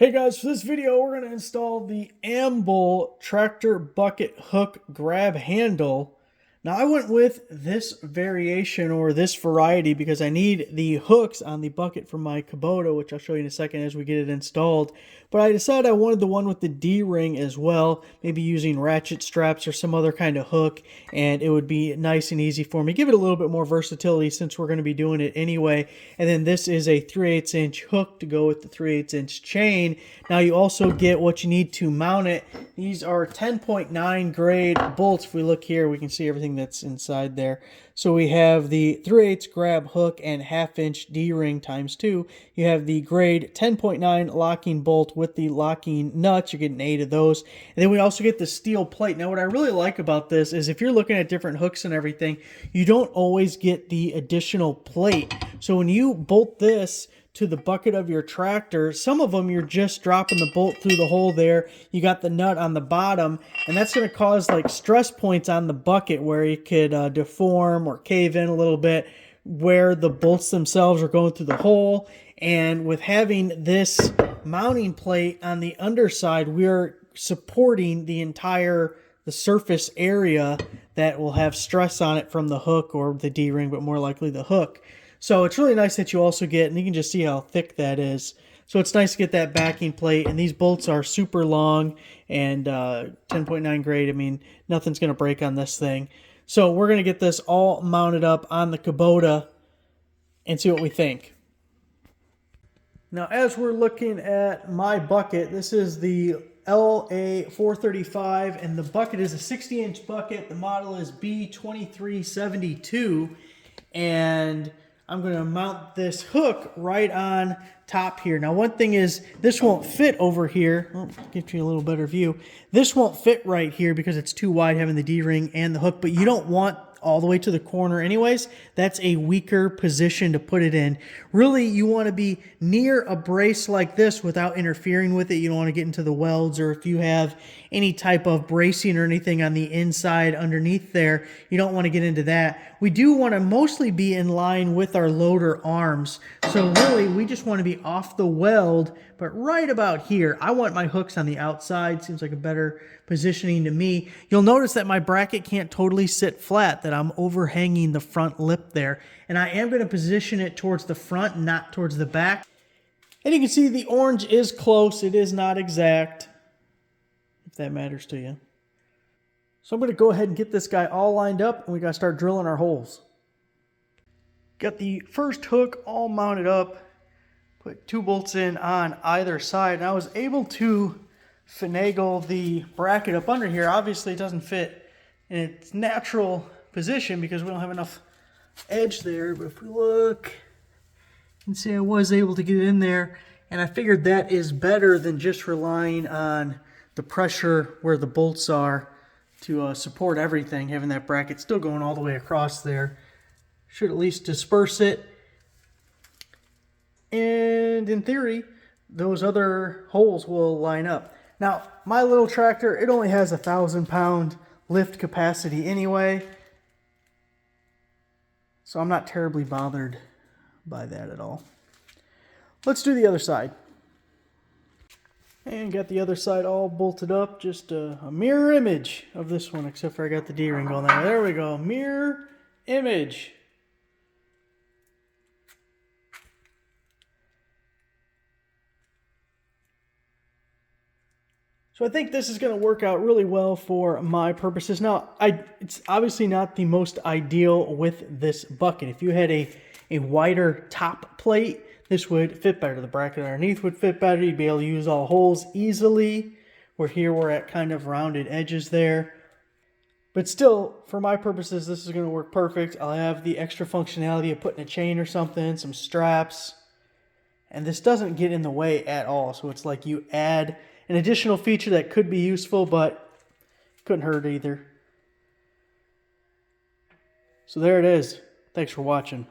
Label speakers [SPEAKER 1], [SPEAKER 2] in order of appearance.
[SPEAKER 1] Hey guys, for this video we're going to install the Amble tractor bucket hook grab handle. Now I went with this variation or this variety because I need the hooks on the bucket for my Kubota, which I'll show you in a second as we get it installed. But I decided I wanted the one with the D-ring as well, maybe using ratchet straps or some other kind of hook, and it would be nice and easy for me. Give it a little bit more versatility since we're going to be doing it anyway. And then this is a 3/8 inch hook to go with the 3/8 inch chain. Now you also get what you need to mount it. These are 10.9 grade bolts. If we look here, we can see everything that's inside there. So we have the 3/8 grab hook and 1/2 inch D-ring ×2. You have the grade 10.9 locking bolt with the locking nuts. You're getting 8 of those. And then we also get the steel plate. Now what I really like about this is if you're looking at different hooks and everything, you don't always get the additional plate. So when you bolt this to the bucket of your tractor, some of them you're just dropping the bolt through the hole there. You got the nut on the bottom, and that's going to cause like stress points on the bucket where it could deform or cave in a little bit where the bolts themselves are going through the hole. And with having this mounting plate on the underside, we're supporting the surface area that will have stress on it from the hook or the D-ring, but more likely the hook. So it's really nice that you also get, and you can just see how thick that is. So it's nice to get that backing plate, and these bolts are super long and 10.9 grade. I mean, nothing's going to break on this thing. So we're going to get this all mounted up on the Kubota and see what we think. Now, as we're looking at my bucket, this is the LA435, and the bucket is a 60-inch bucket. The model is B2372, and I'm going to mount this hook right on top here. Now, one thing is this won't fit over here. Oh, get you a little better view. This won't fit right here because it's too wide having the D-ring and the hook, but you don't want all the way to the corner anyways. That's a weaker position to put it in. Really, you want to be near a brace like this without interfering with it. You don't want to get into the welds, or if you have any type of bracing or anything on the inside underneath there, you don't want to get into that. We do want to mostly be in line with our loader arms. So really, we just want to be off the weld, but right about here. I want my hooks on the outside. Seems like a better positioning to me. You'll notice that my bracket can't totally sit flat, that I'm overhanging the front lip there. And I am going to position it towards the front, not towards the back. And you can see the orange is close. It is not exact, if that matters to you. So I'm going to go ahead and get this guy all lined up, and we got to start drilling our holes. Got the first hook all mounted up. Put 2 bolts in on either side, and I was able to finagle the bracket up under here. Obviously it doesn't fit in its natural position because we don't have enough edge there, but if we look, you can see I was able to get it in there, and I figured that is better than just relying on the pressure where the bolts are to support everything. Having that bracket still going all the way across there should at least disperse it. And in theory, those other holes will line up. Now, my little tractor, it only has 1,000-pound lift capacity anyway, so I'm not terribly bothered by that at all. Let's do the other side. And got the other side all bolted up, just a mirror image of this one, except for I got the D-ring going there. There we go, mirror image. So I think this is going to work out really well for my purposes. Now, it's obviously not the most ideal with this bucket. If you had a wider top plate, this would fit better. The bracket underneath would fit better. You'd be able to use all holes easily. Where here we're at kind of rounded edges there. But still, for my purposes, this is going to work perfect. I'll have the extra functionality of putting a chain or something, some straps. And this doesn't get in the way at all. So it's like you add an additional feature that could be useful, but couldn't hurt either. So there it is. Thanks for watching.